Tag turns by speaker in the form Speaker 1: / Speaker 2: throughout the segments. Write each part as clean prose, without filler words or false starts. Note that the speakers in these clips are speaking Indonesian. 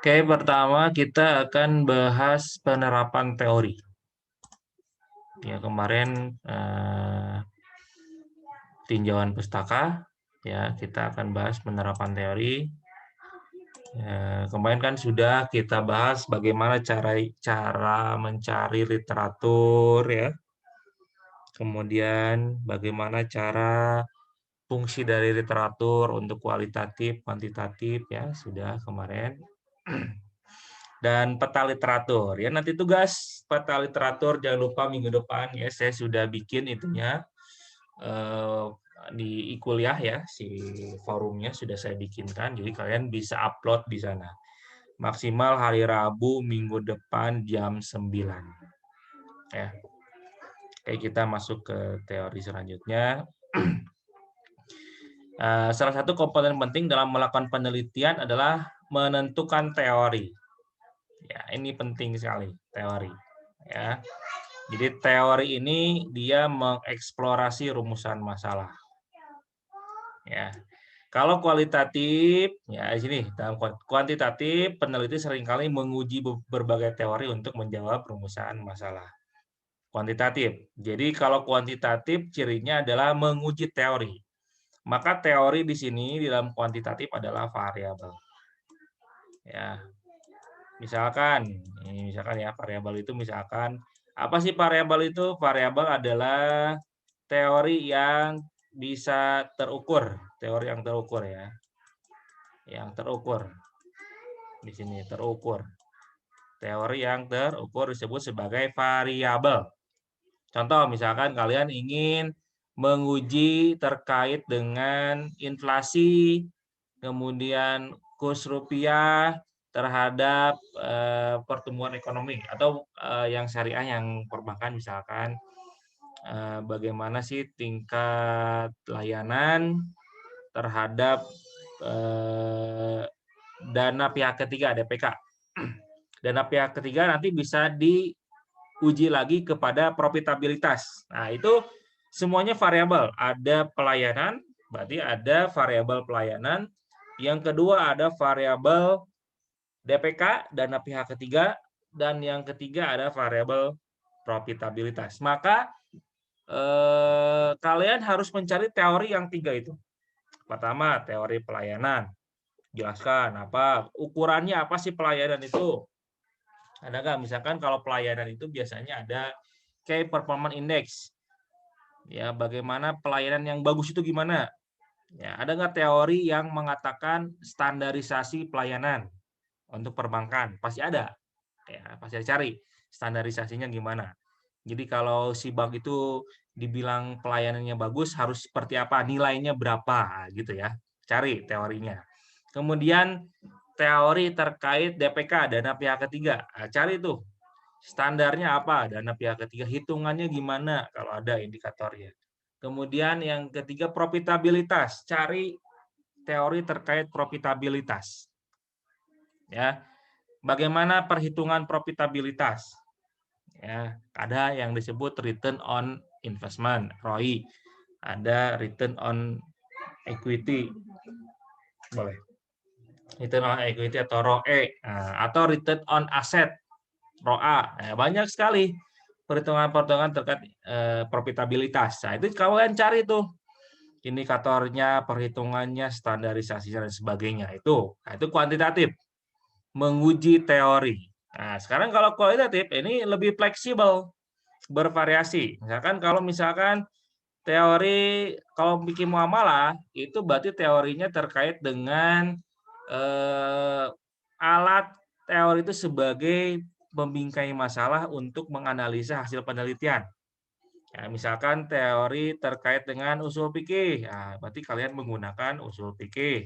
Speaker 1: Oke, pertama kita akan bahas penerapan teori. Ya, kemarin tinjauan pustaka, ya kita akan bahas penerapan teori. Kemarin kan sudah kita bahas bagaimana cara mencari literatur, ya. Kemudian bagaimana cara fungsi dari literatur untuk kualitatif, kuantitatif, ya sudah kemarin. Dan peta literatur, ya nanti tugas peta literatur jangan lupa minggu depan, ya saya sudah bikin itunya di kuliah, ya si forumnya sudah saya bikinkan, jadi kalian bisa upload di sana maksimal hari Rabu minggu depan jam 9, ya. Oke, kita masuk ke teori selanjutnya. Salah satu komponen penting dalam melakukan penelitian adalah menentukan teori. Ya, ini penting sekali, teori. Ya. Jadi teori ini dia mengeksplorasi rumusan masalah. Ya. Kalau kualitatif, ya di sini dalam kuantitatif peneliti seringkali menguji berbagai teori untuk menjawab rumusan masalah. Kuantitatif. Jadi kalau kuantitatif cirinya adalah menguji teori. Maka teori di sini di dalam kuantitatif adalah variabel. Ya. Misalkan ya variabel itu misalkan apa sih variabel itu? Variabel adalah teori yang bisa terukur, teori yang terukur, ya. Yang terukur. Di sini terukur. Teori yang terukur disebut sebagai variabel. Contoh misalkan kalian ingin menguji terkait dengan inflasi, kemudian kurs rupiah terhadap pertumbuhan ekonomi atau yang syariah, yang perbankan misalkan, bagaimana sih tingkat layanan terhadap dana pihak ketiga DPK. Dana pihak ketiga nanti bisa diuji lagi kepada profitabilitas. Nah, itu semuanya variabel. Ada pelayanan, berarti ada variabel pelayanan. Yang kedua ada variabel DPK, dana pihak ketiga, dan yang ketiga ada variabel profitabilitas. Maka kalian harus mencari teori yang tiga itu. Pertama, teori pelayanan. Jelaskan apa ukurannya, apa sih pelayanan itu? Ada nggak? Misalkan kalau pelayanan itu biasanya ada Key Performance Index. Ya, bagaimana pelayanan yang bagus itu gimana? Ya, ada nggak teori yang mengatakan standarisasi pelayanan untuk perbankan? Pasti ada. Ya, pasti cari standarisasinya gimana. Jadi kalau si bank itu dibilang pelayanannya bagus, harus seperti apa? Nilainya berapa gitu ya. Cari teorinya. Kemudian teori terkait DPK, dana pihak ketiga. Nah, cari tuh standarnya apa, dana pihak ketiga, hitungannya gimana kalau ada indikatornya. Kemudian yang ketiga profitabilitas, cari teori terkait profitabilitas. Ya, bagaimana perhitungan profitabilitas? Ya, ada yang disebut return on investment (ROI), ada return on equity, boleh return on equity atau ROE, atau return on asset ROA. Banyak sekali perhitungan-perhitungan terkait profitabilitas. Nah, itu kalian cari tuh indikatornya, perhitungannya, standarisasinya dan sebagainya. Itu kuantitatif, menguji teori. Nah, sekarang kalau kualitatif ini lebih fleksibel, bervariasi. Misalkan teori kalau bikin muamalah itu berarti teorinya terkait dengan alat teori itu sebagai membingkai masalah untuk menganalisa hasil penelitian. Ya, misalkan teori terkait dengan usul fikih, ya, berarti kalian menggunakan usul fikih.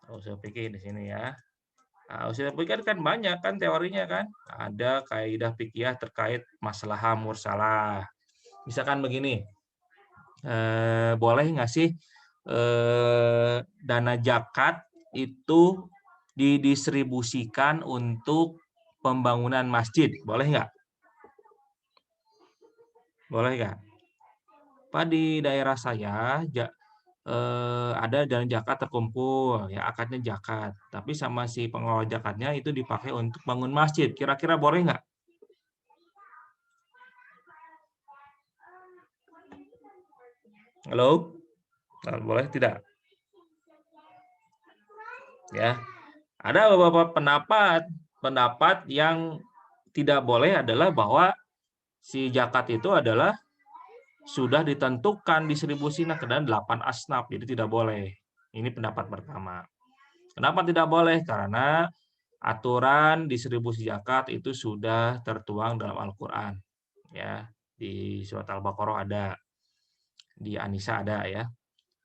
Speaker 1: Usul fikih di sini ya. Nah, usul fikih kan banyak kan teorinya kan. Ada kaidah fikih terkait masalah mursalah. Misalkan begini, boleh nggak sih dana zakat itu didistribusikan untuk pembangunan masjid? Boleh nggak? Boleh nggak? Pak, di daerah saya ada dana zakat terkumpul, ya akadnya zakat. Tapi sama si pengelola zakatnya itu dipakai untuk bangun masjid. Kira-kira boleh nggak? Halo? Boleh tidak? Ya, ada beberapa pendapat yang tidak boleh adalah bahwa si zakat itu adalah sudah ditentukan distribusinya ke dalam 8 asnaf, jadi tidak boleh. Ini pendapat pertama. Kenapa tidak boleh? Karena aturan distribusi zakat itu sudah tertuang dalam Al-Qur'an. Ya, di surat Al-Baqarah ada, di An-Nisa ada ya,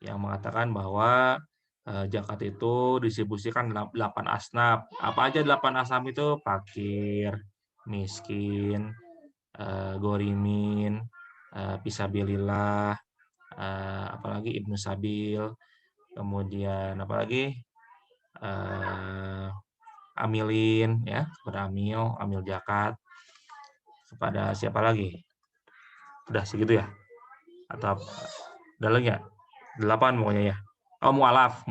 Speaker 1: yang mengatakan bahwa zakat itu distribusikan dalam 8 asnaf. Apa aja 8 asnaf itu? Fakir, miskin, gorimin, fisabilillah, apalagi Ibnu Sabil, kemudian apalagi amilin ya, kepada amil zakat, kepada siapa lagi? Udah segitu ya? Atau ada lagi ya? 8 pokoknya ya. Oh, mualaf.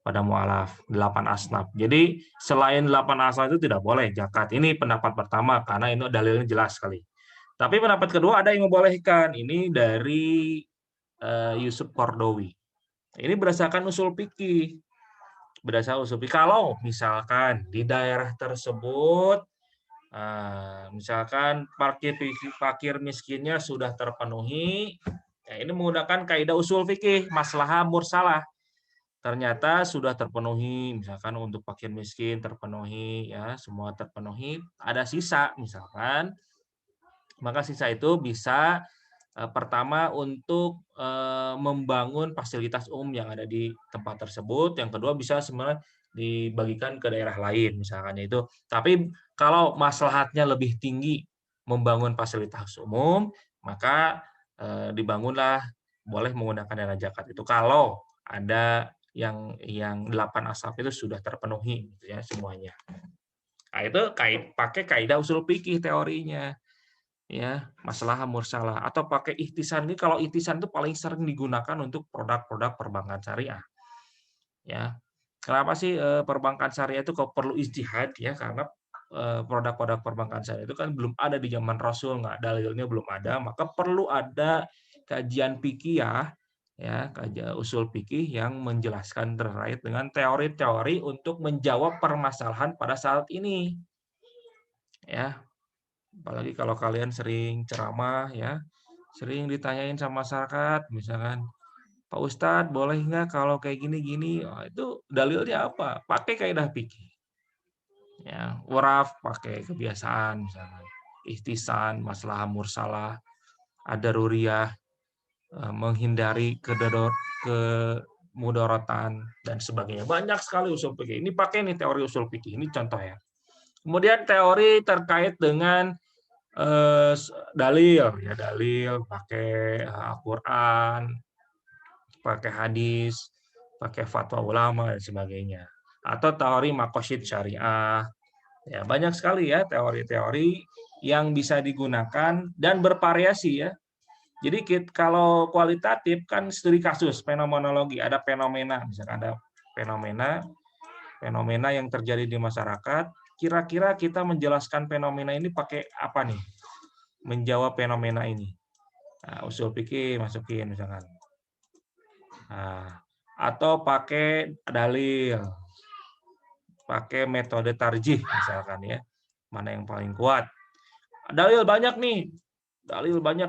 Speaker 1: Pada mualaf 8 asnaf. Jadi selain 8 asnaf itu tidak boleh zakat. Ini pendapat pertama karena ini dalilnya jelas sekali. Tapi pendapat kedua ada yang membolehkan. Ini dari Yusuf Qardawi. Ini berdasarkan usul fikih. Kalau misalkan di daerah tersebut misalkan fakir miskinnya sudah terpenuhi, ya ini menggunakan kaidah usul fikih maslahah mursalah. Ternyata sudah terpenuhi, misalkan untuk fakir miskin terpenuhi, ya semua terpenuhi, ada sisa misalkan, maka sisa itu bisa pertama untuk membangun fasilitas umum yang ada di tempat tersebut, yang kedua bisa sebenarnya dibagikan ke daerah lain misalkan itu. Tapi kalau maslahatnya lebih tinggi membangun fasilitas umum, maka dibangunlah, boleh menggunakan dana zakat itu kalau ada yang 8 asap itu sudah terpenuhi gitu ya semuanya. Nah, itu pakai kaidah usul fikih teorinya. Ya, masalah mursalah atau pakai ihtisan. Ini kalau ihtisan itu paling sering digunakan untuk produk-produk perbankan syariah. Ya. Kenapa sih perbankan syariah itu kok perlu ijtihad ya? Karena produk-produk perbankan syariah itu kan belum ada di zaman Rasul, nggak, dalilnya belum ada, maka perlu ada kajian fikih ya, kajian usul fikih yang menjelaskan terkait dengan teori-teori untuk menjawab permasalahan pada saat ini. Ya, apalagi kalau kalian sering ceramah ya, sering ditanyain sama masyarakat, misalkan, Pak Ustadz boleh nggak kalau kayak gini-gini? Oh, itu dalilnya apa? Pakai kaidah fikih. Ya, waraf pakai kebiasaan misalkan. Ihtisan, masalah mursalah, adaruriyah, menghindari kemudaratan dan sebagainya. Banyak sekali usul fikih. Ini pakai nih teori usul fikih. Ini contoh ya. Kemudian teori terkait dengan dalil ya, dalil pakai Al-Qur'an, pakai hadis, pakai fatwa ulama dan sebagainya. Atau teori maqasid syariah. Ya, banyak sekali ya teori-teori yang bisa digunakan dan bervariasi ya. Jadi kalau kualitatif kan studi kasus, fenomenologi, ada fenomena, misalkan ada fenomena yang terjadi di masyarakat, kira-kira kita menjelaskan fenomena ini pakai apa nih? Menjawab fenomena ini. Nah, usul fikih masukin misalkan. Nah, atau pakai dalil, pakai metode tarjih misalkan ya, mana yang paling kuat. Dalil banyak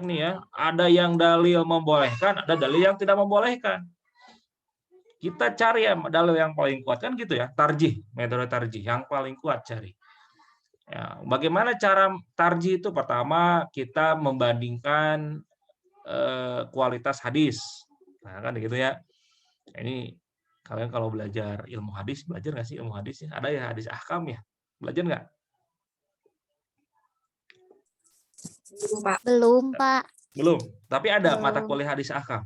Speaker 1: nih ya. Ada yang dalil membolehkan, ada dalil yang tidak membolehkan. Kita cari ya dalil yang paling kuat kan gitu ya, tarjih, metode tarjih yang paling kuat cari. Ya, bagaimana cara tarjih itu? Pertama kita membandingkan kualitas hadis. Nah, kan gitu ya. Ini kalian kalau belajar ilmu hadis, belajar nggak sih ilmu hadis? Ada ya hadis ahkam ya? Belajar nggak?
Speaker 2: Belum, Pak.
Speaker 1: Belum. Tapi ada mata
Speaker 2: Belum.
Speaker 1: kuliah hadis ahkam.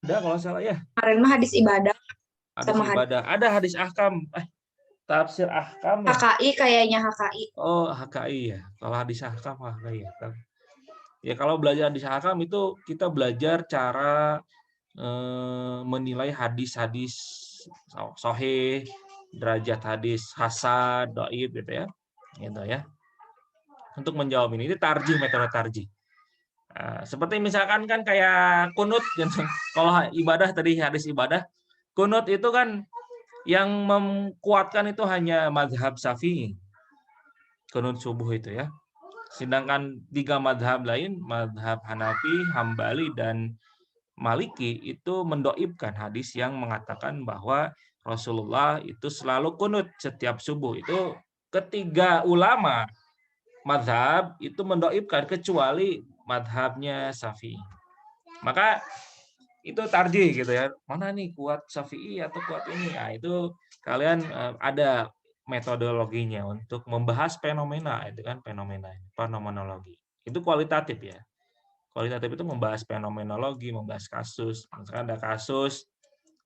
Speaker 1: Ada kalau salah ya.
Speaker 3: Kemarin mah hadis ibadah.
Speaker 1: Hadis ibadah. Ada hadis ahkam. Tafsir ahkam ya?
Speaker 3: HKI kayaknya HKI.
Speaker 1: Oh, HKI ya. Kalau hadis ahkam HKI ya. Ya kalau belajar hadis ahkam itu kita belajar cara menilai hadis-hadis sahih, derajat hadis hasan, dhaif gitu ya. Gitu ya. Untuk menjawab ini tarjih, metode tarjih. Seperti misalkan kan kayak kunut gitu. Kalau ibadah tadi hadis ibadah, kunut itu kan yang menguatkan itu hanya mazhab Syafi'i. Kunut subuh itu ya. Sedangkan 3 mazhab lain, mazhab Hanafi, Hambali, dan Maliki itu mendoibkan hadis yang mengatakan bahwa Rasulullah itu selalu kunut setiap subuh. Itu ketiga ulama mazhab itu mendoibkan kecuali mazhabnya Syafi'i. Maka itu tarjih gitu ya. Mana nih kuat Syafi'i atau kuat ini? Nah, itu kalian ada metodologinya untuk membahas fenomena itu kan fenomenologi. Itu kualitatif ya. Kualitatif itu membahas fenomenologi, membahas kasus. Misalkan ada kasus,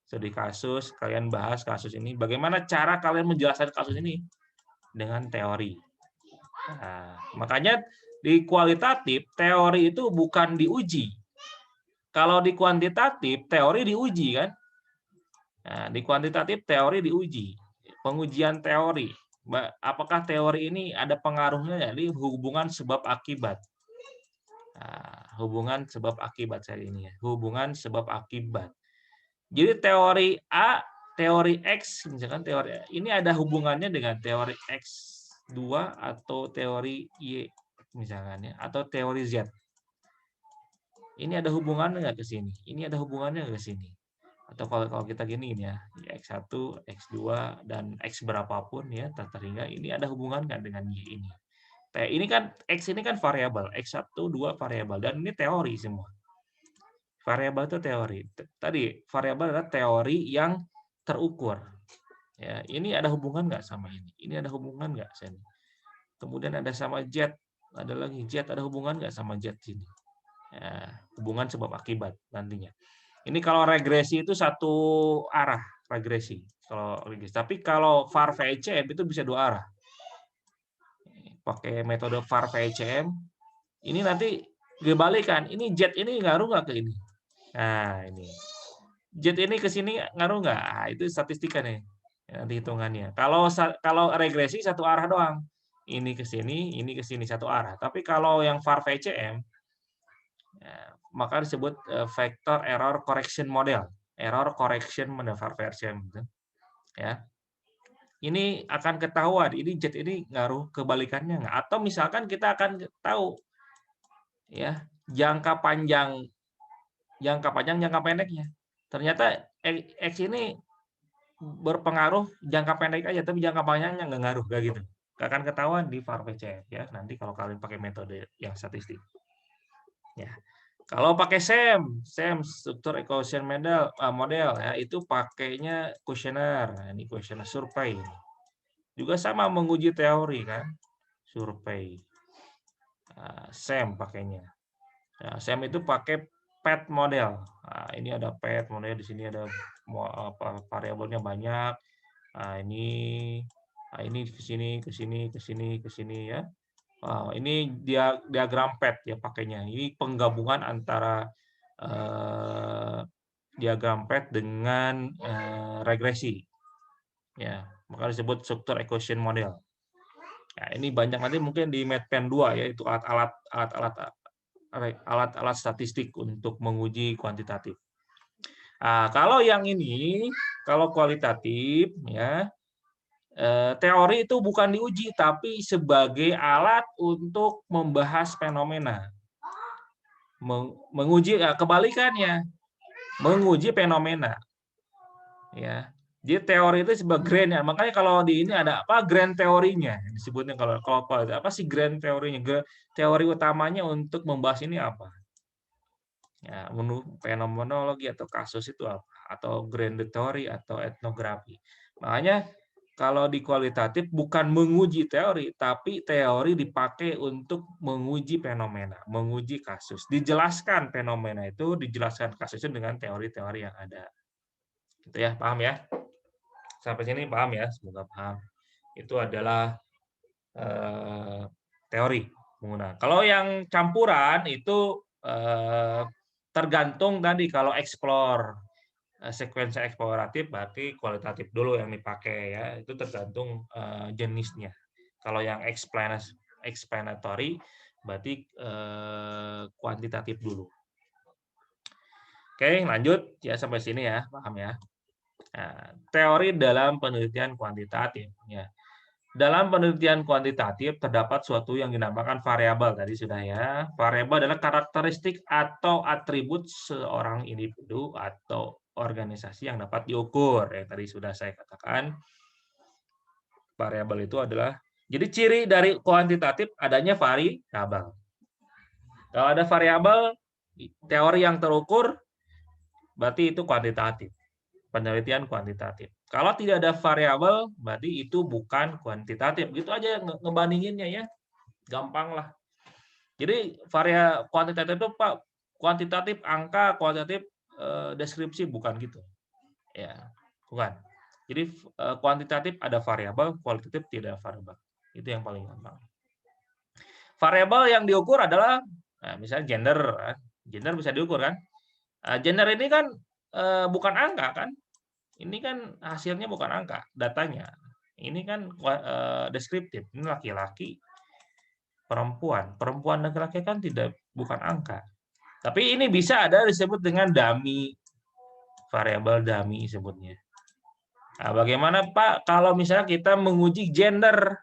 Speaker 1: studi kasus, kalian bahas kasus ini. Bagaimana cara kalian menjelaskan kasus ini dengan teori. Nah, makanya di kualitatif teori itu bukan diuji. Kalau di kuantitatif teori diuji kan. Nah, di kuantitatif teori diuji. Pengujian teori. Apakah teori ini ada pengaruhnya jadi hubungan sebab akibat. Nah, hubungan sebab akibat saya ini ya. Hubungan sebab akibat. Jadi teori A, teori X, misalkan teori ini ada hubungannya dengan teori X2 atau teori Y misalkan ya, atau teori Z. Ini ada hubungannya nggak ke sini? Ini ada hubungannya nggak ke sini? Atau kalau kita gini ya, X1, X2, dan X berapapun ya, terhingga ini ada hubungan nggak dengan Y ini? Ini kan X ini kan variabel, X1, 2 variabel, dan ini teori semua. Variabel itu teori. Tadi variabel adalah teori yang terukur. Ya, ini ada hubungan nggak sama ini? Ini ada hubungan nggak sini? Kemudian ada sama Z, ada lagi Z, ada hubungan nggak sama Z sini? Ya, hubungan sebab akibat nantinya. Ini kalau regresi itu satu arah regresi. Kalau regresi. Tapi kalau VAR VCM itu bisa 2 arah. Pakai metode VAR VCM, ini nanti dibalikan. Ini Z ini ngaruh nggak ke ini? Nah, ini. Z ini ke sini ngaruh nggak? Nah, itu statistika nih. Nanti hitungannya. Kalau regresi satu arah doang. Ini ke sini satu arah. Tapi kalau yang VAR VCM, ya, maka disebut vector error correction model. Error correction model VAR VCM. Ya. Ini akan ketahuan, ini Z ini ngaruh kebalikannya nggak? Atau misalkan kita akan tahu ya jangka panjang, jangka pendeknya. Ternyata X ini berpengaruh jangka pendek aja, tapi jangka panjangnya nggak ngaruh, kayak gitu. Nggak akan ketahuan di VAR VCF ya. Nanti kalau kalian pakai metode yang statistik. Ya. Kalau pakai SEM struktur equation model ya, itu pakainya kuesioner. Nah, ini kuesioner survei. Juga sama menguji teori kan, survei. SEM pakainya. Nah, SEM itu pakai PET model. Nah, ini ada PET model, di sini ada variabelnya banyak. Nah, ini ke sini ya. Ini diagram PET ya pakainya. Ini penggabungan antara diagram PET dengan regresi. Ya, maka disebut struktur equation model. Nah, ini banyak nanti mungkin di Medpen 2 ya, itu alat-alat statistik untuk menguji kuantitatif. Nah, kalau yang ini, kalau kualitatif ya, teori itu bukan diuji, tapi sebagai alat untuk membahas fenomena. Menguji kebalikannya, menguji fenomena. Ya. Jadi teori itu sebagai grand ya. Makanya kalau di ini ada apa grand teorinya disebutnya kalau apa sih grand teorinya? Teori utamanya untuk membahas ini apa? Ya, fenomenologi atau kasus itu apa? Atau grand teori atau etnografi. Makanya kalau di kualitatif bukan menguji teori, tapi teori dipakai untuk menguji fenomena, menguji kasus. Dijelaskan fenomena itu, dijelaskan kasusnya dengan teori-teori yang ada. Gitu ya, paham ya? Sampai sini paham ya? Semoga paham. Itu adalah teori. menggunakan. Kalau yang campuran itu tergantung tadi, kalau explore sekuensi eksploratif berarti kualitatif dulu yang dipakai ya, itu tergantung jenisnya. Kalau yang explanatory berarti kuantitatif dulu. Oke, lanjut ya sampai sini ya, paham ya. Nah, teori dalam penelitian kuantitatif ya. Dalam penelitian kuantitatif terdapat suatu yang dinamakan variabel, tadi sudah ya. Variabel adalah karakteristik atau atribut seorang individu atau organisasi yang dapat diukur. Ya, tadi sudah saya katakan. Variabel itu adalah, jadi ciri dari kuantitatif adanya variabel. Kalau ada variabel, teori yang terukur, berarti itu kuantitatif. Penelitian kuantitatif. Kalau tidak ada variabel, berarti itu bukan kuantitatif. Gitu aja ngebandinginnya ya. Gampang lah. Jadi kuantitatif itu Pak, kuantitatif angka, kuantitatif deskripsi, bukan gitu. Ya, bukan. Jadi kuantitatif ada variabel, kualitatif tidak ada variabel. Itu yang paling gampang. Variabel yang diukur adalah misalnya gender. Gender bisa diukur kan? Gender ini kan bukan angka kan? Ini kan hasilnya bukan angka, datanya. Ini kan deskriptif. Ini laki-laki, perempuan. Perempuan dan laki-laki kan bukan angka. Tapi ini bisa ada disebut dengan dummy, variabel dummy sebutnya. Nah, bagaimana Pak kalau misalnya kita menguji gender,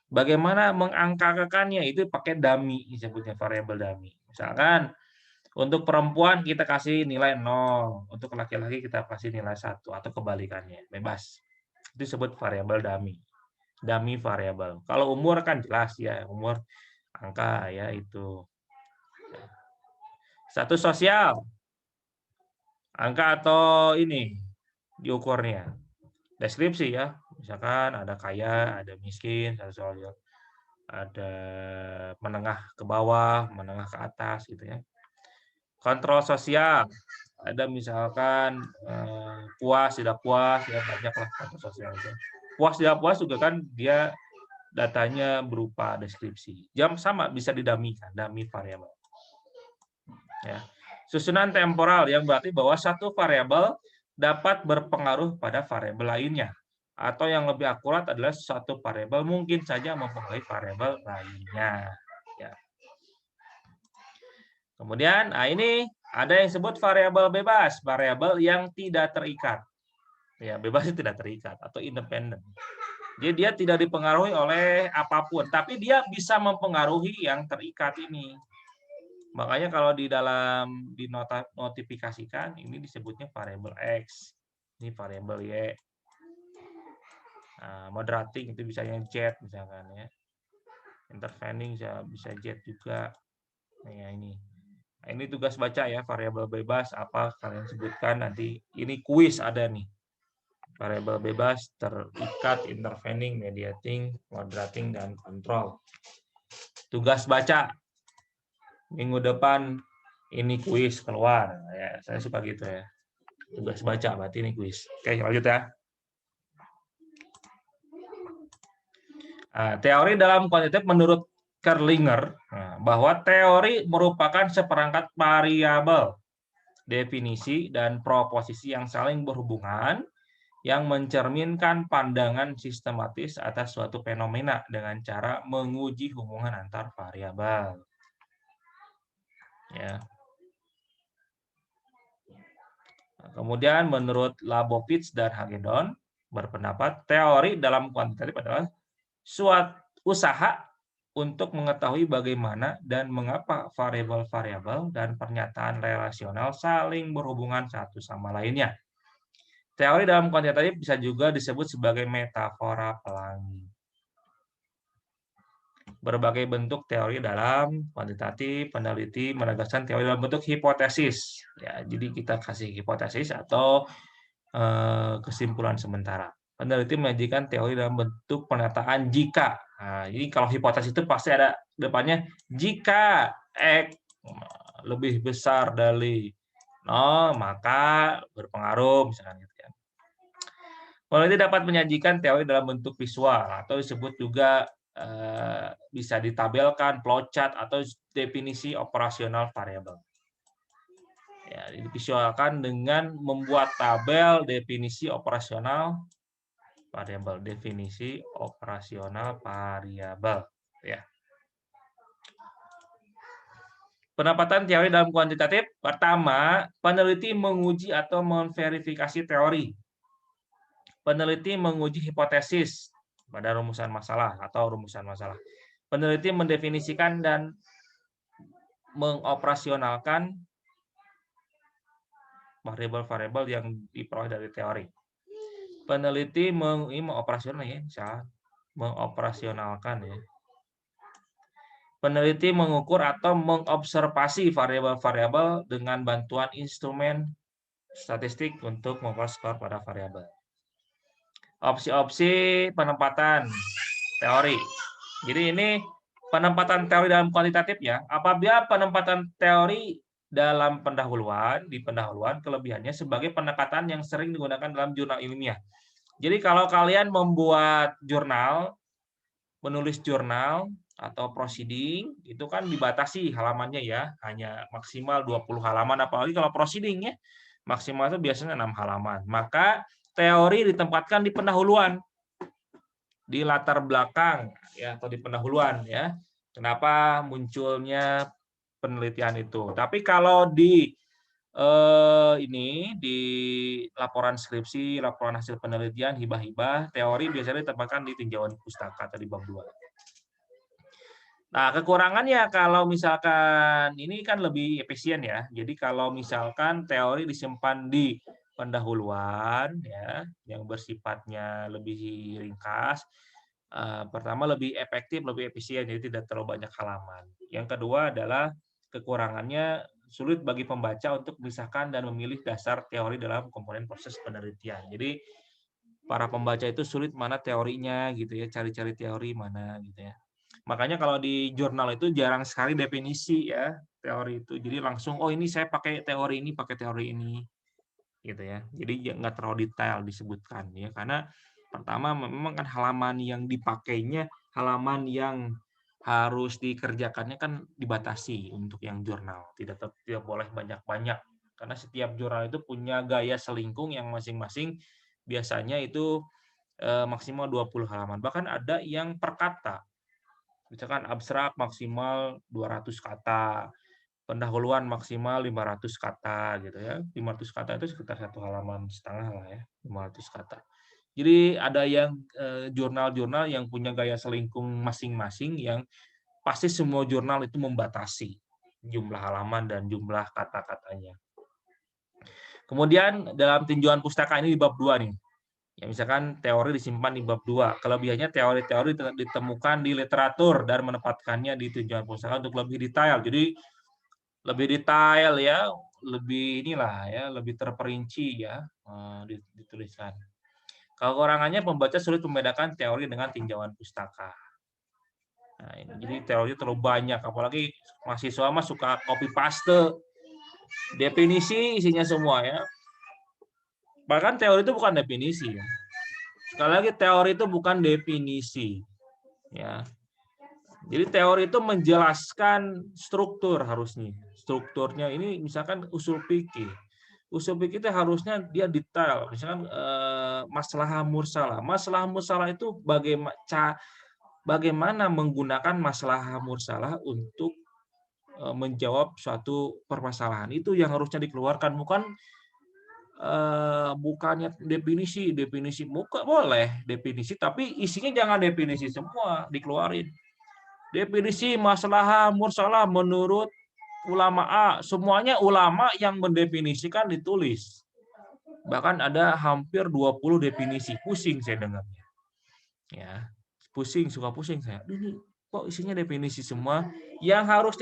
Speaker 1: bagaimana mengangkakannya, itu pakai dummy, disebutnya variabel dummy. Misalkan untuk perempuan kita kasih nilai 0, untuk laki-laki kita kasih nilai 1 atau kebalikannya, bebas. Itu disebut variabel dummy. Dummy variabel. Kalau umur kan jelas ya, umur angka ya itu. Status sosial. Angka atau ini diukurnya. Deskripsi ya. Misalkan ada kaya, ada miskin, ada menengah ke bawah, menengah ke atas gitu ya. Kontrol sosial, ada misalkan puas, tidak puas, ya banyaklah kontrol sosial itu. Puas, tidak puas juga kan dia datanya berupa deskripsi. Jam sama bisa didamikan, dummy variabel. Ya. Susunan temporal yang berarti bahwa satu variabel dapat berpengaruh pada variabel lainnya. Atau yang lebih akurat adalah suatu variabel mungkin saja mempengaruhi variabel lainnya. Ya. Kemudian, ini ada yang disebut variabel bebas, variabel yang tidak terikat. Ya, bebas itu tidak terikat atau independen. Jadi dia tidak dipengaruhi oleh apapun, tapi dia bisa mempengaruhi yang terikat ini. Makanya kalau di dalam dinotifikasikan ini disebutnya variabel X, ini variabel Y. Nah, moderating itu bisa yang Z misalkan ya. Intervening bisa Z juga. Nah, ini. Nah, ini tugas baca ya, variabel bebas apa kalian sebutkan nanti. Ini kuis ada nih. Variabel bebas, terikat, intervening, mediating, moderating, dan kontrol. Tugas baca. Minggu depan ini kuis keluar. Ya, saya suka gitu ya. Tugas baca berarti ini kuis. Oke, lanjut ya. Nah, teori dalam kuantitatif menurut Kerlinger bahwa teori merupakan seperangkat variabel, definisi, dan proposisi yang saling berhubungan yang mencerminkan pandangan sistematis atas suatu fenomena dengan cara menguji hubungan antar variabel. Ya. Kemudian menurut Labovitz dan Hagedorn berpendapat teori dalam kuantitatif adalah suatu usaha untuk mengetahui bagaimana dan mengapa variabel-variabel dan pernyataan relasional saling berhubungan satu sama lainnya. Teori dalam kuantitatif bisa juga disebut sebagai metafora pelangi. Berbagai bentuk teori dalam kuantitatif, peneliti menegaskan teori dalam bentuk hipotesis. Ya, jadi kita kasih hipotesis atau kesimpulan sementara. Peneliti menyajikan teori dalam bentuk pernyataan jika. Nah, jadi kalau hipotesis itu pasti ada depannya jika X lebih besar dari 0, maka berpengaruh misalkan gitu ya. Peneliti dapat menyajikan teori dalam bentuk visual atau disebut juga bisa ditabelkan, flowchart, atau definisi operasional variabel. Ya, divisualkan dengan membuat tabel definisi operasional variabel, definisi operasional variabel. Ya. Penempatan teori dalam kuantitatif. Pertama, peneliti menguji atau memverifikasi teori. Peneliti menguji hipotesis pada rumusan masalah atau rumusan masalah. Peneliti mendefinisikan dan mengoperasionalkan variabel-variabel yang diperoleh dari teori. Peneliti mengoperasional ya, salah. Mengoperasionalkan ya. Peneliti mengukur atau mengobservasi variabel-variabel dengan bantuan instrumen statistik untuk mengukur skor pada variabel. Opsi-opsi penempatan teori. Jadi ini penempatan teori dalam kuantitatif ya. Apabila penempatan teori dalam di pendahuluan kelebihannya sebagai pendekatan yang sering digunakan dalam jurnal ilmiah. Jadi kalau kalian membuat jurnal, menulis jurnal atau proceeding, itu kan dibatasi halamannya ya, hanya maksimal 20 halaman, apalagi kalau proceeding ya, maksimal itu biasanya 6 halaman. Maka teori ditempatkan di pendahuluan, di latar belakang ya, atau di pendahuluan ya. Kenapa munculnya penelitian itu? Tapi kalau di di laporan skripsi, laporan hasil penelitian, hibah-hibah, teori biasanya ditempatkan di tinjauan pustaka atau di bab 2. Nah, kekurangannya kalau misalkan ini kan lebih efisien ya. Jadi kalau misalkan teori disimpan di pendahuluan ya, yang bersifatnya lebih ringkas, pertama lebih efektif, lebih efisien, jadi tidak terlalu banyak halaman. Yang kedua adalah kekurangannya sulit bagi pembaca untuk memisahkan dan memilih dasar teori dalam komponen proses penelitian. Jadi para pembaca itu sulit mana teorinya gitu ya, cari-cari teori mana gitu ya. Makanya kalau di jurnal itu jarang sekali definisi ya teori itu. Jadi langsung oh ini saya pakai teori ini, gitu ya. Jadi nggak terlalu detail disebutkan ya, karena pertama memang kan halaman yang dipakainya, halaman yang harus dikerjakannya kan dibatasi untuk yang jurnal. Tidak boleh banyak-banyak karena setiap jurnal itu punya gaya selingkung yang masing-masing, biasanya itu maksimal 20 halaman. Bahkan ada yang per kata. Misalkan abstrak maksimal 200 kata, pendahuluan maksimal 500 kata gitu ya. 500 kata itu sekitar 1,5 halaman lah ya, 500 kata. Jadi ada yang jurnal-jurnal yang punya gaya selingkung masing-masing, yang pasti semua jurnal itu membatasi jumlah halaman dan jumlah kata-katanya. Kemudian dalam tinjauan pustaka ini di bab 2 nih. Ya, misalkan teori disimpan di bab 2. Kelebihannya teori-teori ditemukan di literatur dan menempatkannya di tinjauan pustaka untuk lebih detail. Jadi lebih detail ya, lebih lebih terperinci ya dituliskan. Kekurangannya pembaca sulit membedakan teori dengan tinjauan pustaka. Nah, ini jadi teori terlalu banyak, apalagi mahasiswa mah suka copy paste definisi isinya semua ya. Bahkan teori itu bukan definisi ya. Sekali lagi teori itu bukan definisi ya. Jadi teori itu menjelaskan struktur harusnya. Strukturnya ini misalkan usul fikih. Usul fikih itu harusnya dia detail. Misalkan masalah mursalah. Masalah mursalah itu bagaimana menggunakan masalah mursalah untuk menjawab suatu permasalahan. Itu yang harusnya dikeluarkan, bukannya definisi boleh definisi, tapi isinya jangan definisi semua dikeluarin. Definisi masalah mursalah menurut ulama A, semuanya ulama yang mendefinisikan ditulis. Bahkan ada hampir 20 definisi, pusing saya dengarnya. Ya, suka pusing saya. Ini kok isinya definisi semua? Yang harus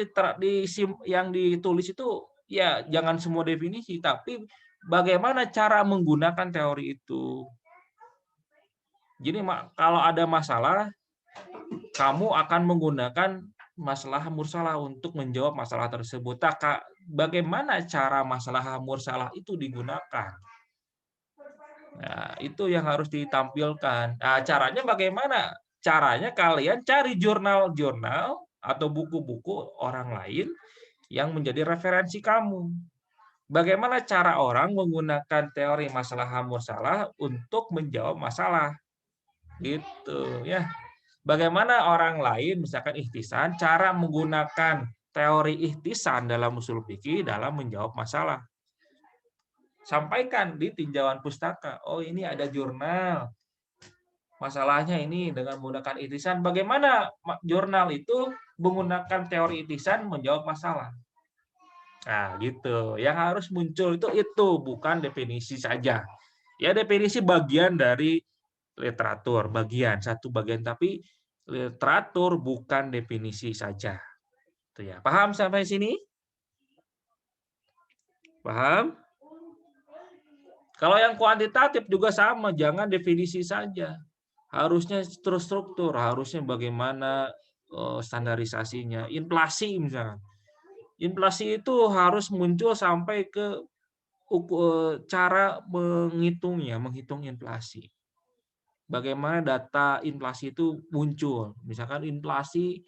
Speaker 1: yang ditulis itu ya jangan semua definisi, tapi bagaimana cara menggunakan teori itu. Jadi kalau ada masalah, kamu akan menggunakan masalah mursalah untuk menjawab masalah tersebut. Bagaimana cara masalah mursalah itu digunakan? Nah, itu yang harus ditampilkan. Nah, caranya bagaimana? Caranya kalian cari jurnal-jurnal atau buku-buku orang lain yang menjadi referensi kamu. Bagaimana cara orang menggunakan teori masalah mursalah untuk menjawab masalah, gitu ya. Bagaimana orang lain, misalkan ihtisan, cara menggunakan teori ihtisan dalam usul fikih dalam menjawab masalah. Sampaikan di tinjauan pustaka. Oh, ini ada jurnal. Masalahnya ini dengan menggunakan ihtisan. Bagaimana jurnal itu menggunakan teori ihtisan menjawab masalah. Nah, gitu. Yang harus muncul itu bukan definisi saja. Ya, definisi bagian dari literatur, satu bagian, tapi literatur bukan definisi saja. Itu ya. Paham sampai sini? Paham? Kalau yang kuantitatif juga sama, jangan definisi saja. Harusnya struktur, harusnya bagaimana standarisasinya. Inflasi misalnya. Inflasi itu harus muncul sampai ke cara menghitungnya, menghitung inflasi. Bagaimana data inflasi itu muncul. Misalkan inflasi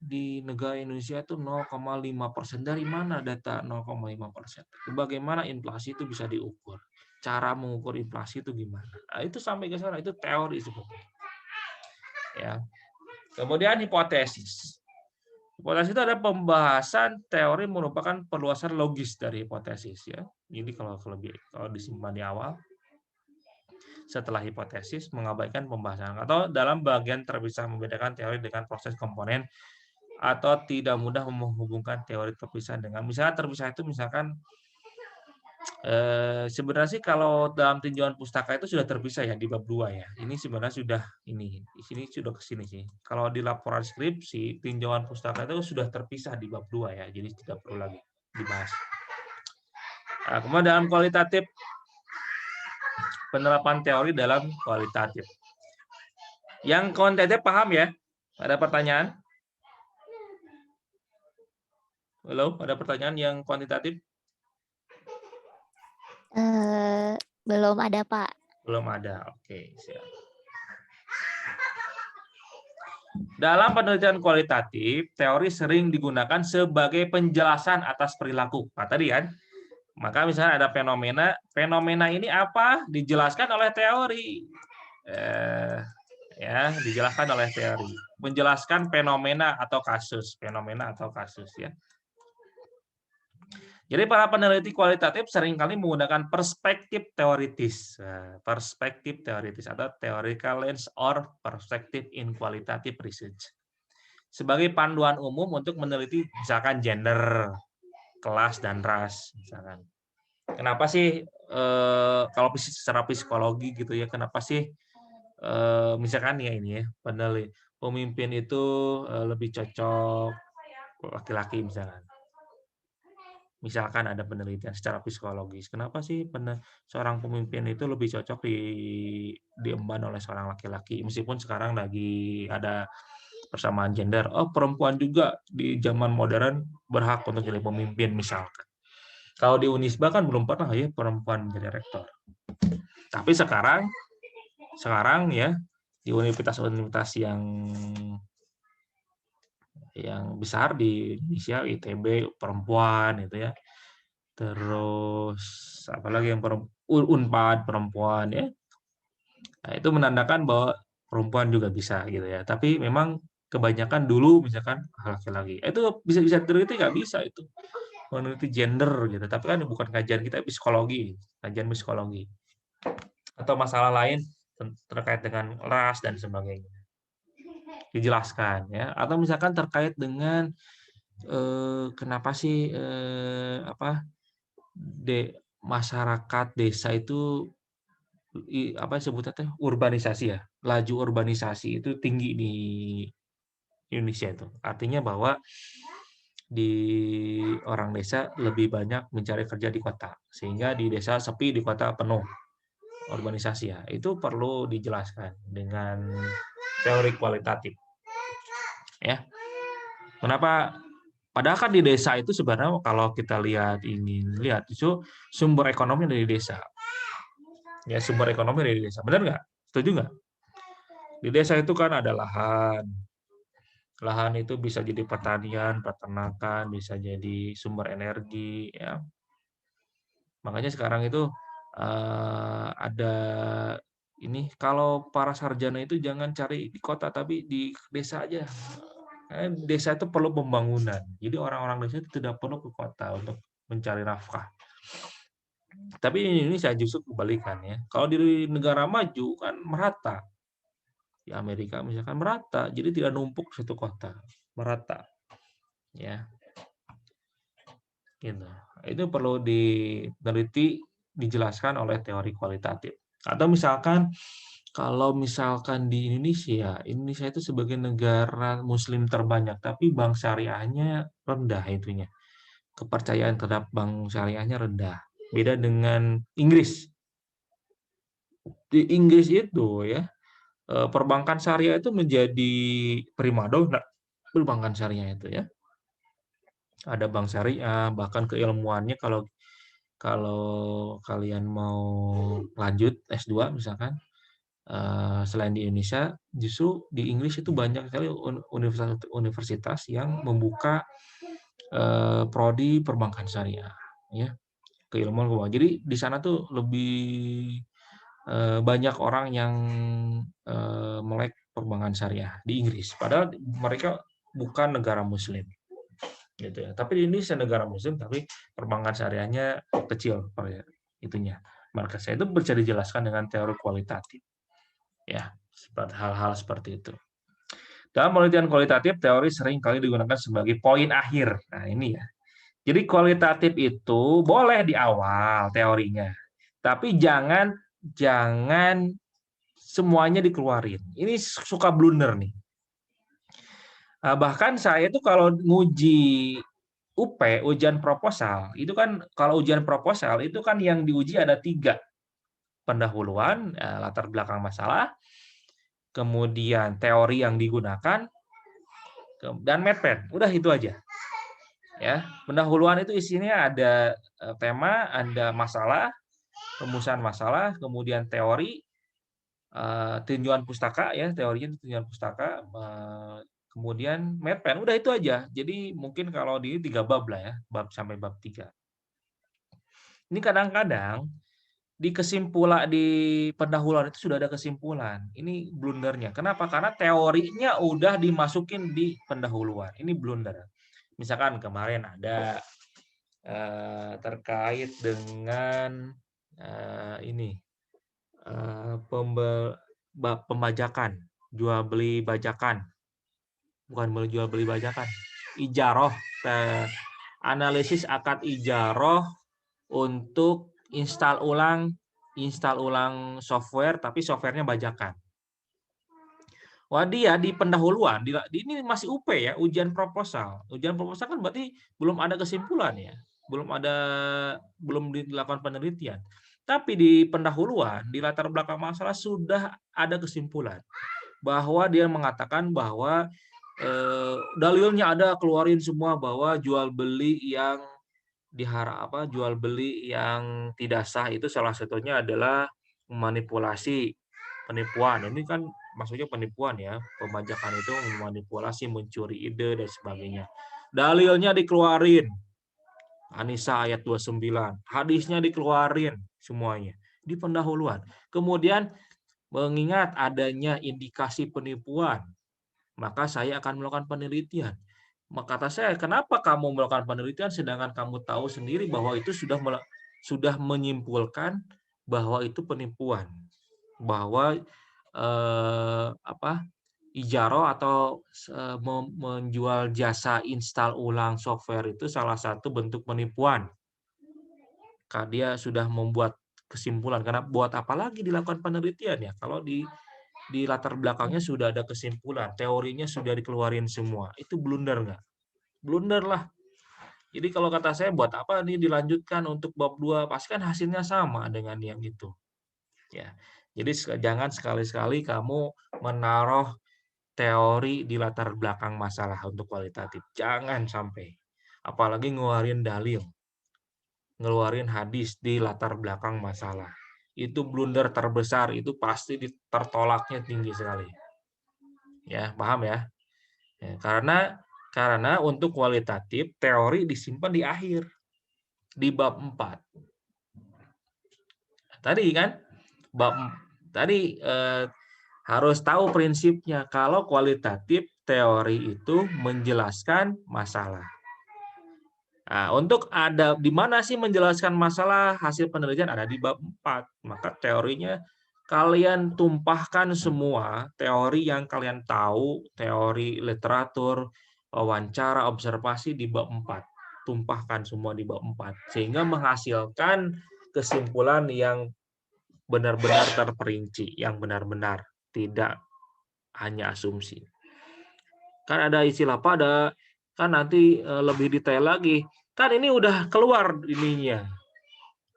Speaker 1: di negara Indonesia itu 0,5%. Dari mana data 0,5%? Bagaimana inflasi itu bisa diukur? Cara mengukur inflasi itu gimana? Nah, itu sampai ke sana, itu teori sebetulnya. Ya. Kemudian hipotesis. Hipotesis itu ada pembahasan teori merupakan perluasan logis dari hipotesis ya. Jadi kalau disimpan di awal, setelah hipotesis mengabaikan pembahasan atau dalam bagian terpisah membedakan teori dengan proses komponen atau tidak mudah menghubungkan teori terpisah dengan misalnya terpisah itu misalkan sebenarnya sih kalau dalam tinjauan pustaka itu sudah terpisah ya di bab 2 ya. Ini sebenarnya sudah di sini sudah ke sini sih. Kalau di laporan skripsi tinjauan pustaka itu sudah terpisah di bab 2 ya. Jadi tidak perlu lagi dibahas. Nah, kemudian dalam kualitatif penerapan teori dalam kualitatif. Yang kuantitatif paham ya? Ada pertanyaan? Halo, ada pertanyaan yang kuantitatif?
Speaker 2: Belum ada, Pak.
Speaker 1: Belum ada. Oke, siap. Dalam penelitian kualitatif, teori sering digunakan sebagai penjelasan atas perilaku. Nah, tadi kan, maka misalnya ada fenomena, fenomena ini apa? Dijelaskan oleh teori. Ya, dijelaskan oleh teori. Menjelaskan fenomena atau kasus ya. Jadi para peneliti kualitatif seringkali menggunakan perspektif teoritis. Perspektif teoritis atau theoretical lens or perspective in qualitative research. Sebagai panduan umum untuk meneliti misalkan gender, kelas, dan ras. Misalkan. Kenapa sih kalau secara psikologi gitu ya, kenapa sih misalkan ya ini ya, pemimpin itu lebih cocok laki-laki misalkan. Misalkan ada penelitian secara psikologis, kenapa sih seorang pemimpin itu lebih cocok diemban oleh seorang laki-laki, meskipun sekarang lagi ada persamaan gender. Oh, perempuan juga di zaman modern berhak untuk jadi pemimpin misalkan. Kalau di Unisba kan belum pernah ya perempuan menjadi rektor. Tapi sekarang ya di universitas-universitas yang besar di Indonesia, ITB perempuan itu ya. Terus apalagi yang Unpad perempuan ya. Nah, itu menandakan bahwa perempuan juga bisa gitu ya. Tapi memang kebanyakan dulu misalkan laki-laki. Itu bisa diteliti nggak bisa itu. Meneliti gender gitu. Tapi kan bukan kajian kita psikologi, kajian psikologi. Atau masalah lain terkait dengan ras dan sebagainya. Dijelaskan ya. Atau misalkan terkait dengan kenapa sih masyarakat desa itu apa sebutnya teh urbanisasi ya, laju urbanisasi itu tinggi di Indonesia itu. Artinya bahwa di orang desa lebih banyak mencari kerja di kota, sehingga di desa sepi, di kota penuh urbanisasi ya. Itu perlu dijelaskan dengan teori kualitatif. Ya. Kenapa? Padahal kan di desa itu sebenarnya kalau kita lihat itu sumber ekonomi dari desa. Ya, sumber ekonomi dari desa. Benar nggak? Setuju nggak? Di desa itu kan ada lahan. Lahan itu bisa jadi pertanian, peternakan, bisa jadi sumber energi, ya. Makanya sekarang itu ada ini, kalau para sarjana itu jangan cari di kota, tapi di desa aja. Karena desa itu perlu pembangunan. Jadi orang-orang desa itu tidak perlu ke kota untuk mencari nafkah. Tapi di Indonesia justru kebalikan ya. Kalau di negara maju kan merata. Di Amerika misalkan merata, jadi tidak numpuk satu kota, merata. Ya, gitu. Itu perlu diteliti, dijelaskan oleh teori kualitatif. Atau misalkan kalau misalkan di Indonesia, Indonesia itu sebagai negara Muslim terbanyak, tapi bank syariahnya rendah itunya. Kepercayaan terhadap bank syariahnya rendah. Beda dengan Inggris. Di Inggris itu ya, perbankan syariah itu menjadi primadona perbankan syariah itu ya. Ada bank syariah, bahkan keilmuannya kalau kalau kalian mau lanjut S2 misalkan, selain di Indonesia, justru di Inggris itu banyak sekali universitas yang membuka prodi perbankan syariah, ya, keilmuan keuangan. Jadi di sana tuh lebih banyak orang yang melek perbankan syariah di Inggris. Padahal mereka bukan negara Muslim, gitu ya. Tapi di Indonesia negara Muslim, tapi perbankan syariahnya kecil, itunya. Marketnya itu bisa dijelaskan dengan teori kualitatif, ya, seperti hal-hal seperti itu. Dalam penelitian kualitatif, teori sering kali digunakan sebagai poin akhir. Nah, ini ya. Jadi kualitatif itu boleh di awal teorinya, tapi jangan jangan semuanya dikeluarin. Ini suka blunder nih. Bahkan saya itu kalau nguji UP, ujian proposal, itu kan kalau ujian proposal itu kan yang diuji ada 3. Pendahuluan, latar belakang masalah, kemudian teori yang digunakan, dan medpen. Udah itu aja. Ya, pendahuluan itu isinya ada tema, ada masalah, rumusan masalah, kemudian teori, tinjauan pustaka ya, teorinya tinjauan pustaka, kemudian medpen. Udah itu aja. Jadi mungkin kalau di 3 bab lah ya, bab sampai bab 3. Ini kadang-kadang di pendahuluan itu sudah ada kesimpulan. Ini blundernya. Kenapa? Karena teorinya udah dimasukin di pendahuluan. Ini blunder. Misalkan kemarin ada terkait dengan ini pembajakan, jual beli bajakan, bukan jual beli bajakan, ijaroh, analisis akad ijaroh untuk install ulang software, tapi softwarenya bajakan. Wah, dia di pendahuluan, ini masih UP ya, ujian proposal. Ujian proposal kan berarti belum ada kesimpulan ya, belum dilakukan penelitian. Tapi di pendahuluan, di latar belakang masalah sudah ada kesimpulan bahwa dia mengatakan bahwa dalilnya ada, keluarin semua bahwa jual beli yang jual beli yang tidak sah itu salah satunya adalah manipulasi, penipuan. Ini kan maksudnya penipuan ya, pembajakan itu memanipulasi, mencuri ide dan sebagainya. Dalilnya dikeluarin, An-Nisa ayat 29, hadisnya dikeluarin semuanya di pendahuluan. Kemudian mengingat adanya indikasi penipuan, maka saya akan melakukan penelitian. Maka kata saya, kenapa kamu melakukan penelitian sedangkan kamu tahu sendiri bahwa itu sudah menyimpulkan bahwa itu penipuan, bahwa ijaroh atau menjual jasa install ulang software itu salah satu bentuk penipuan. Karena dia sudah membuat kesimpulan. Karena buat apa lagi dilakukan penelitian ya? Kalau di latar belakangnya sudah ada kesimpulan, teorinya sudah dikeluarin semua. Itu blunder nggak? Blunder lah. Jadi kalau kata saya, buat apa nih dilanjutkan untuk bab 2? Pasti kan hasilnya sama dengan yang itu. Ya. Jadi jangan sekali-sekali kamu menaruh teori di latar belakang masalah untuk kualitatif. Jangan sampai. Apalagi ngeluarin dalil, ngeluarin hadis di latar belakang masalah. Itu blunder terbesar, itu pasti tertolaknya tinggi sekali. Ya, paham ya? Ya, karena untuk kualitatif teori disimpan di akhir di bab 4. Tadi kan bab tadi harus tahu prinsipnya kalau kualitatif teori itu menjelaskan masalah. Nah, untuk ada di mana sih menjelaskan masalah hasil penelitian ada di bab 4. Maka teorinya kalian tumpahkan semua teori yang kalian tahu, teori literatur, wawancara, observasi di bab 4. Tumpahkan semua di bab 4 sehingga menghasilkan kesimpulan yang benar-benar terperinci, yang benar-benar tidak hanya asumsi. Kan ada istilah pada, kan nanti lebih detail lagi. Kan ini udah keluar ininya.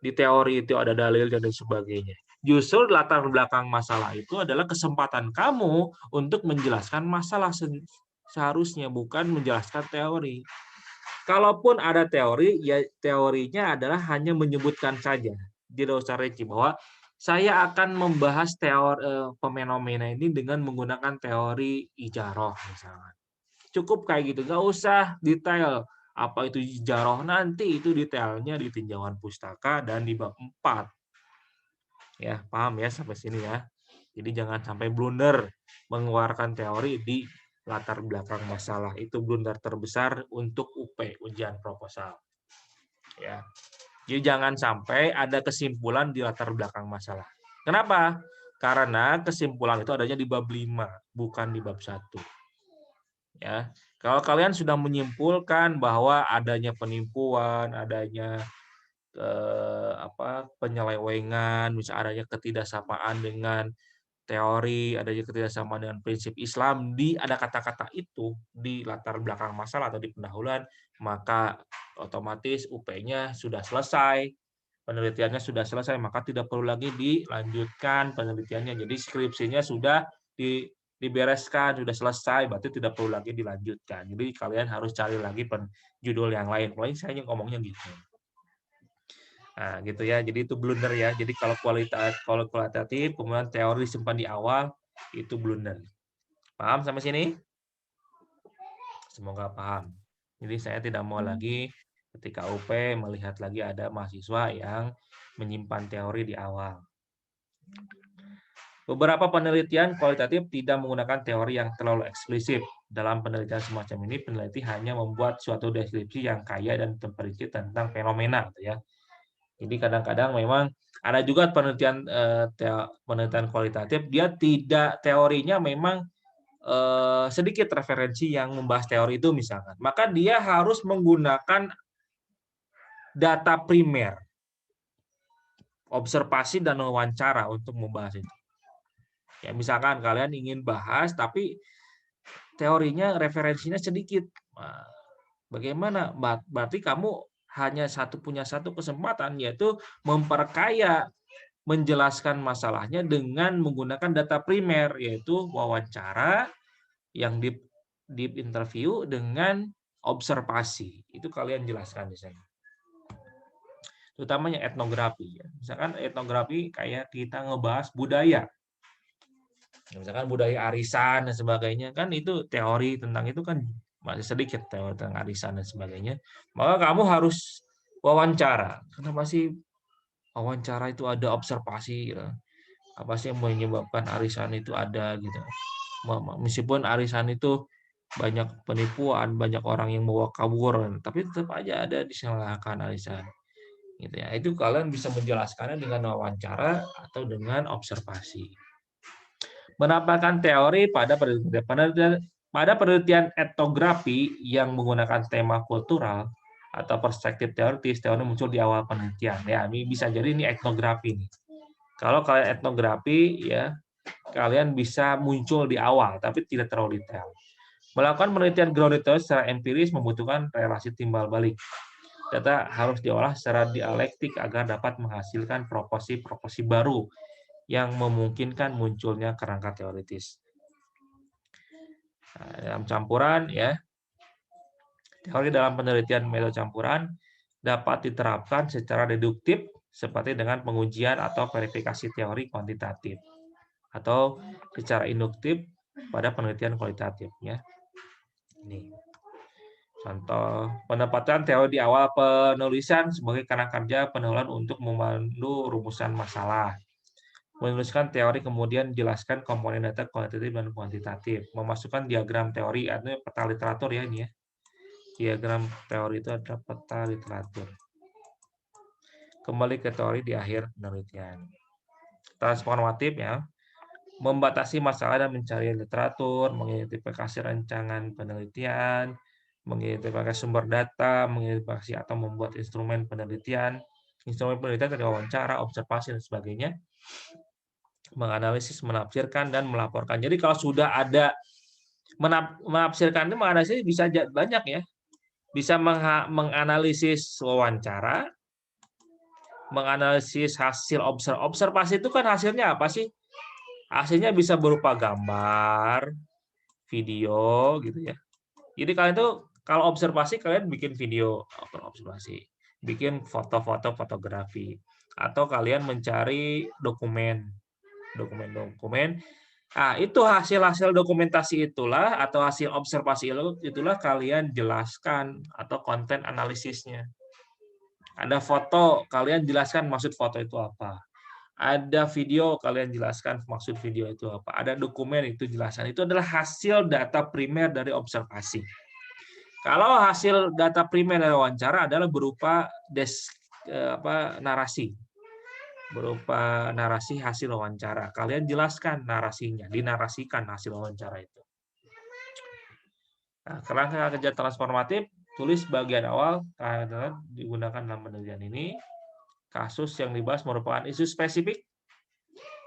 Speaker 1: Di teori itu ada dalil dan sebagainya. Justru latar belakang masalah itu adalah kesempatan kamu untuk menjelaskan masalah seharusnya, bukan menjelaskan teori. Kalaupun ada teori, ya teorinya adalah hanya menyebutkan saja. Tidak usah rinci bahwa saya akan membahas teori fenomena ini dengan menggunakan teori ijarah misalnya. Cukup kayak gitu, nggak usah detail. Apa itu ijarah nanti itu detailnya di tinjauan pustaka dan di bab 4. Ya, paham ya sampai sini ya. Jadi jangan sampai blunder mengeluarkan teori di latar belakang masalah. Itu blunder terbesar untuk UP, ujian proposal. Ya. Jadi jangan sampai ada kesimpulan di latar belakang masalah. Kenapa? Karena kesimpulan itu adanya di bab 5, bukan di bab 1. Ya. Kalau kalian sudah menyimpulkan bahwa adanya penipuan, adanya penyelewengan, misalnya adanya ketidaksamaan dengan teori, adanya ketidaksamaan dengan prinsip Islam, ada kata-kata itu di latar belakang masalah atau di pendahuluan, maka otomatis UP-nya sudah selesai, penelitiannya sudah selesai, maka tidak perlu lagi dilanjutkan penelitiannya. Jadi skripsinya sudah dibereskan, sudah selesai, berarti tidak perlu lagi dilanjutkan. Jadi kalian harus cari lagi judul yang lain. Paling saya ngomongnya gitu. Nah, gitu ya. Jadi itu blunder ya. Jadi kalau kualitatif, kemudian teori disimpan di awal, itu blunder. Paham sampai sini? Semoga paham. Jadi saya tidak mau lagi ketika UP melihat lagi ada mahasiswa yang menyimpan teori di awal. Beberapa penelitian kualitatif tidak menggunakan teori yang terlalu eksplisit. Dalam penelitian semacam ini, peneliti hanya membuat suatu deskripsi yang kaya dan terperinci tentang fenomena, gitu ya. Jadi kadang-kadang memang ada juga penelitian kualitatif, dia tidak teorinya memang sedikit referensi yang membahas teori itu misalkan. Maka dia harus menggunakan data primer, observasi dan wawancara untuk membahas itu. Ya misalkan kalian ingin bahas tapi teorinya referensinya sedikit. Nah, bagaimana? Berarti kamu hanya punya satu kesempatan, yaitu memperkaya menjelaskan masalahnya dengan menggunakan data primer, yaitu wawancara yang deep interview dengan observasi. Itu kalian jelaskan di sana. Utamanya etnografi. Misalkan etnografi kayak kita ngebahas budaya. Misalkan budaya arisan dan sebagainya, kan itu teori tentang itu kan masih sedikit teori tentang arisan dan sebagainya. Maka kamu harus wawancara. Kenapa sih wawancara itu ada observasi? Gitu. Apa sih yang menyebabkan arisan itu ada gitu? Meskipun arisan itu banyak penipuan, banyak orang yang bawa kabur, tapi tetap aja ada disalahkan arisan. Gitu ya. Itu kalian bisa menjelaskannya dengan wawancara atau dengan observasi. Menambahkan teori pada penelitian etnografi yang menggunakan tema kultural atau perspektif teoritis, teori muncul di awal penelitian. Ya, ini bisa jadi ini etnografi nih. Kalau kalian etnografi ya, kalian bisa muncul di awal tapi tidak terlalu detail. Melakukan penelitian ground truth secara empiris membutuhkan relasi timbal balik. Data harus diolah secara dialektik agar dapat menghasilkan proposi-proposi baru yang memungkinkan munculnya kerangka teoritis. Nah, dalam campuran ya, teori dalam penelitian metode campuran dapat diterapkan secara deduktif seperti dengan pengujian atau verifikasi teori kuantitatif, atau secara induktif pada penelitian kualitatif ya. Ini contoh penempatan teori di awal penulisan sebagai kerangka penulisan untuk memandu rumusan masalah. Menuliskan teori kemudian jelaskan komponen data kualitatif dan kuantitatif. Memasukkan diagram teori, artinya peta literatur ya ini ya. Diagram teori itu adalah peta literatur. Kembali ke teori di akhir penelitian. Transformatif ya. Membatasi masalah dan mencari literatur, mengidentifikasi rancangan penelitian, mengidentifikasi sumber data, mengidentifikasi atau membuat instrumen penelitian dari wawancara, observasi, dan sebagainya. Menganalisis, menafsirkan, dan melaporkan. Jadi kalau sudah ada menafsirkan itu menganalisis bisa banyak ya. Bisa menganalisis wawancara, menganalisis hasil observasi itu kan hasilnya apa sih? Hasilnya bisa berupa gambar, video gitu ya. Jadi kalian tuh kalau observasi kalian bikin video observasi, bikin foto-foto fotografi, atau kalian mencari dokumen. Nah, itu hasil-hasil dokumentasi itulah atau hasil observasi itulah kalian jelaskan atau konten analisisnya. Ada foto, kalian jelaskan maksud foto itu apa. Ada video, kalian jelaskan maksud video itu apa. Ada dokumen, itu jelaskan. Itu adalah hasil data primer dari observasi. Kalau hasil data primer dari wawancara adalah berupa narasi. Berupa narasi hasil wawancara. Kalian jelaskan narasinya, dinarasikan hasil wawancara itu. Nah, kerangka kerja transformatif, tulis bagian awal digunakan dalam penelitian ini. Kasus yang dibahas merupakan isu spesifik.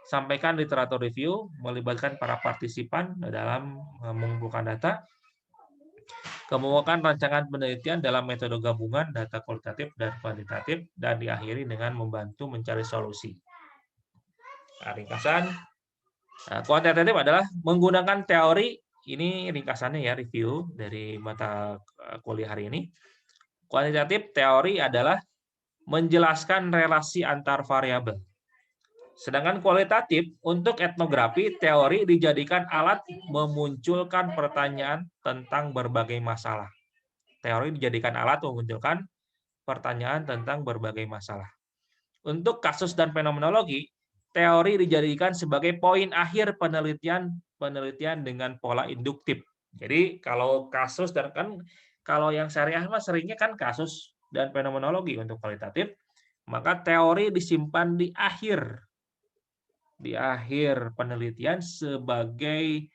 Speaker 1: Sampaikan literatur review, melibatkan para partisipan dalam mengumpulkan data. Kemudian rancangan penelitian dalam metode gabungan data kualitatif dan kuantitatif, dan diakhiri dengan membantu mencari solusi. Nah, ringkasan kuantitatif adalah menggunakan teori, ini ringkasannya ya, review dari mata kuliah hari ini. Kuantitatif teori adalah menjelaskan relasi antar variabel. Sedangkan kualitatif untuk etnografi, teori dijadikan alat memunculkan pertanyaan tentang berbagai masalah. Teori dijadikan alat memunculkan pertanyaan tentang berbagai masalah. Untuk kasus dan fenomenologi, teori dijadikan sebagai poin akhir penelitian dengan pola induktif. Jadi kalau kasus dan kan kalau yang syariah mas seringnya kan kasus dan fenomenologi untuk kualitatif, maka teori disimpan di akhir penelitian sebagai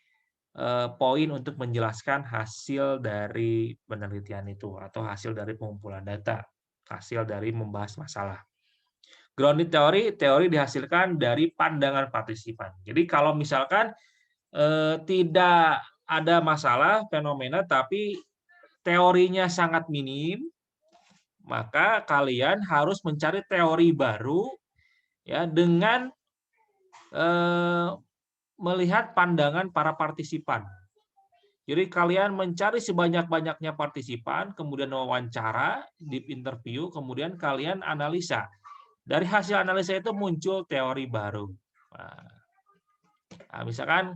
Speaker 1: poin untuk menjelaskan hasil dari penelitian itu atau hasil dari pengumpulan data, hasil dari membahas masalah. Grounded teori dihasilkan dari pandangan partisipan. Jadi kalau misalkan tidak ada masalah fenomena tapi teorinya sangat minim, maka kalian harus mencari teori baru ya dengan melihat pandangan para partisipan. Jadi kalian mencari sebanyak-banyaknya partisipan, kemudian wawancara, deep interview, kemudian kalian analisa. Dari hasil analisa itu muncul teori baru. Nah, misalkan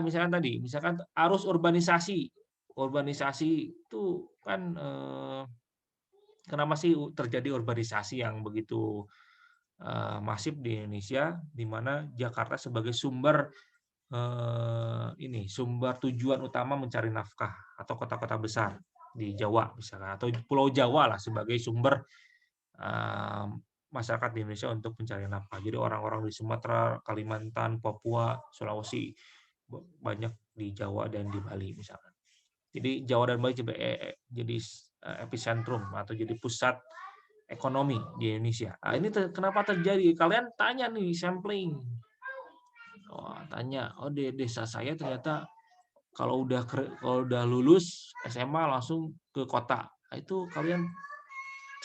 Speaker 1: misalkan arus urbanisasi. Urbanisasi itu kan kenapa sih terjadi urbanisasi yang begitu masif di Indonesia, di mana Jakarta sebagai sumber tujuan utama mencari nafkah atau kota-kota besar di Jawa misalkan atau Pulau Jawa lah sebagai sumber masyarakat di Indonesia untuk mencari nafkah. Jadi orang-orang di Sumatera, Kalimantan, Papua, Sulawesi banyak di Jawa dan di Bali misalkan. Jadi Jawa dan Bali jadi epicentrum atau jadi pusat ekonomi di Indonesia. Nah, ini kenapa terjadi? Kalian tanya nih sampling. Tanya, di desa saya ternyata kalau udah lulus SMA langsung ke kota. Nah, itu kalian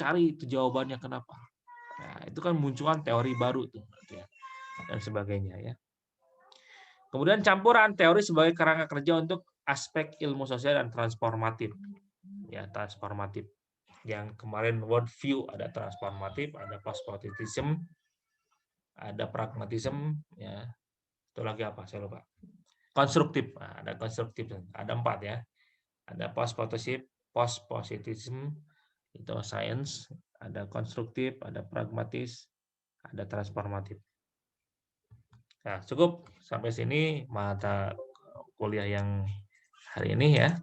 Speaker 1: cari itu jawabannya kenapa. Nah, itu kan munculkan teori baru tuh ya, dan sebagainya ya. Kemudian campuran teori sebagai kerangka kerja untuk aspek ilmu sosial dan transformatif. Ya, transformatif. Yang kemarin world view ada transformatif, ada postpositivism, ada pragmatism ya. Itu lagi apa? Saya lupa. konstruktif. Nah, ada konstruktif, ada 4 ya. Ada post-positivism, itu science, ada konstruktif, ada pragmatis, ada transformatif. Nah, cukup sampai sini mata kuliah yang hari ini ya.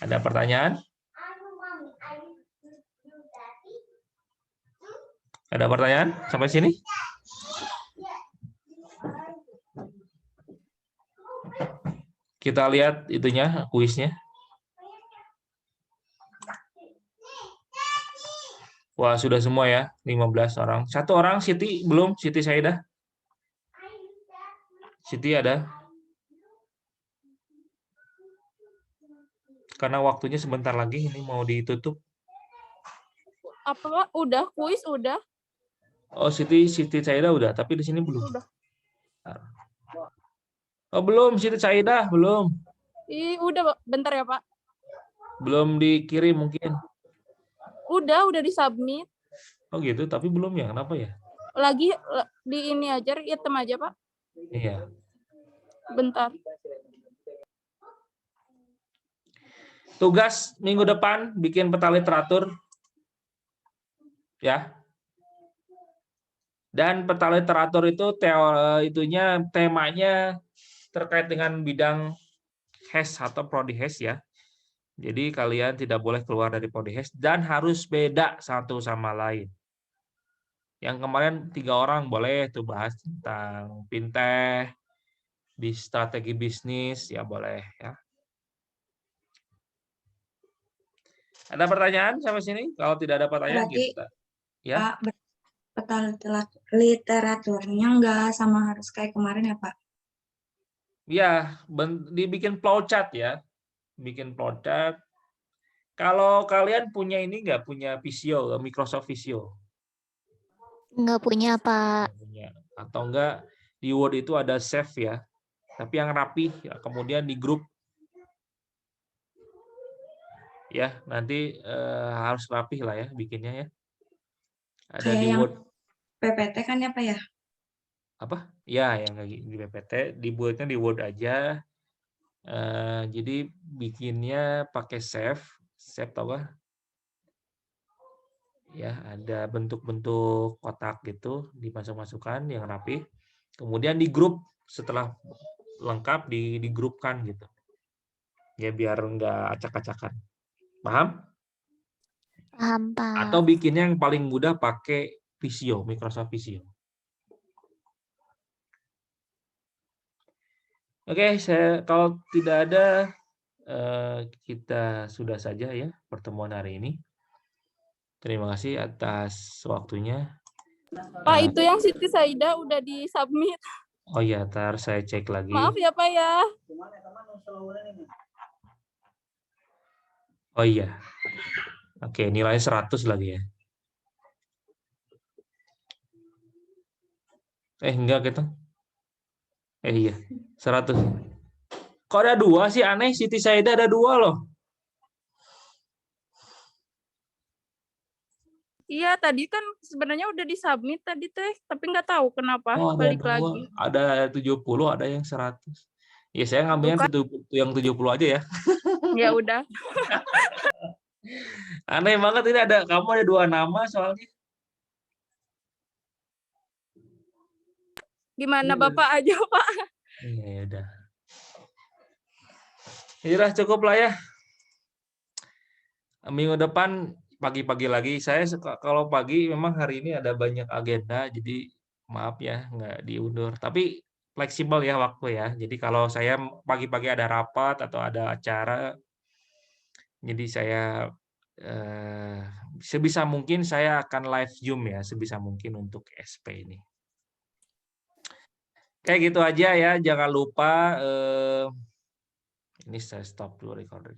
Speaker 1: Ada pertanyaan? Ada pertanyaan sampai sini? Kita lihat itunya, kuisnya. Wah, sudah semua ya, 15 orang. Satu orang, Siti belum, Siti Saidah. Siti ada? Karena waktunya sebentar lagi ini mau ditutup.
Speaker 3: Apa Pak? Udah kuis udah.
Speaker 1: Oh, Siti Saidah udah, tapi di sini belum.
Speaker 3: Udah.
Speaker 1: Oh, belum, Siti Saidah belum.
Speaker 3: Udah Pak. Bentar ya Pak.
Speaker 1: Belum dikirim mungkin.
Speaker 3: Udah disubmit.
Speaker 1: Oh gitu, tapi belum ya, kenapa ya?
Speaker 3: Lagi di ini aja, item aja Pak.
Speaker 1: Iya.
Speaker 3: Bentar.
Speaker 1: Tugas minggu depan bikin peta literatur. Ya. Dan peta literatur itu itunya temanya terkait dengan bidang HES atau prodi HES ya. Jadi kalian tidak boleh keluar dari prodi HES dan harus beda satu sama lain. Yang kemarin 3 orang boleh tuh bahas tentang fintech, di strategi bisnis ya boleh ya. Ada pertanyaan sampai sini? Kalau tidak ada pertanyaan
Speaker 4: Berarti,
Speaker 1: kita ya.
Speaker 4: Pak, peta literaturnya nggak sama harus kayak kemarin ya, Pak?
Speaker 1: Ya, dibikin flowchart ya. Bikin flowchart. Kalau kalian punya ini nggak punya Visio, Microsoft Visio?
Speaker 2: Nggak punya, Pak.
Speaker 1: Punya. Atau enggak di Word itu ada save ya. Tapi yang rapi ya, kemudian di grup ya, nanti harus rapih lah ya bikinnya ya. Ada
Speaker 4: Kayak
Speaker 1: di
Speaker 4: yang
Speaker 1: Word.
Speaker 4: PPT kan ya, Pak ya?
Speaker 1: Apa? Ya, yang di PPT, dibuatnya di Word aja. Jadi bikinnya pakai save tau gak? Ya, ada bentuk-bentuk kotak gitu, dimasuk-masukkan yang rapi. Kemudian di grup setelah lengkap digrupkan gitu. Ya biar nggak acak-acakan. Paham?
Speaker 2: Paham,
Speaker 1: Atau
Speaker 2: Pak.
Speaker 1: bikinnya yang paling mudah pakai Visio, Microsoft Visio. Oke, kalau tidak ada kita sudah saja ya pertemuan hari ini. Terima kasih atas waktunya.
Speaker 3: Pak, itu yang Siti Saida udah disubmit.
Speaker 1: Oh ya, ntar saya cek lagi.
Speaker 3: Maaf ya Pak ya.
Speaker 1: Oh iya. Oke, nilainya 100 lagi ya. Enggak gitu. Iya, 100. Kok ada 2 sih? Aneh, Siti Saida ada 2 loh.
Speaker 3: Iya, tadi kan sebenarnya udah disubmit tadi teh, tapi nggak tahu kenapa
Speaker 1: Oh, ada
Speaker 3: balik
Speaker 1: 2.
Speaker 3: lagi.
Speaker 1: Ada 70, ada yang 100. Ya, saya ngambilnya yang 70 aja ya.
Speaker 3: Ya udah.
Speaker 1: Aneh banget ini kamu ada 2 nama soalnya.
Speaker 3: Gimana
Speaker 1: Iya.
Speaker 3: Bapak aja Pak?
Speaker 1: Iya, ya udah. Ya udah cukup lah ya. Minggu depan pagi-pagi lagi. Saya kalau pagi memang hari ini ada banyak agenda, jadi maaf ya nggak diundur. Tapi fleksibel ya waktu ya. Jadi kalau saya pagi-pagi ada rapat atau ada acara, jadi saya sebisa mungkin saya akan live Zoom ya, sebisa mungkin untuk SP ini. Kayak gitu aja ya. Jangan lupa ini saya stop dulu recording.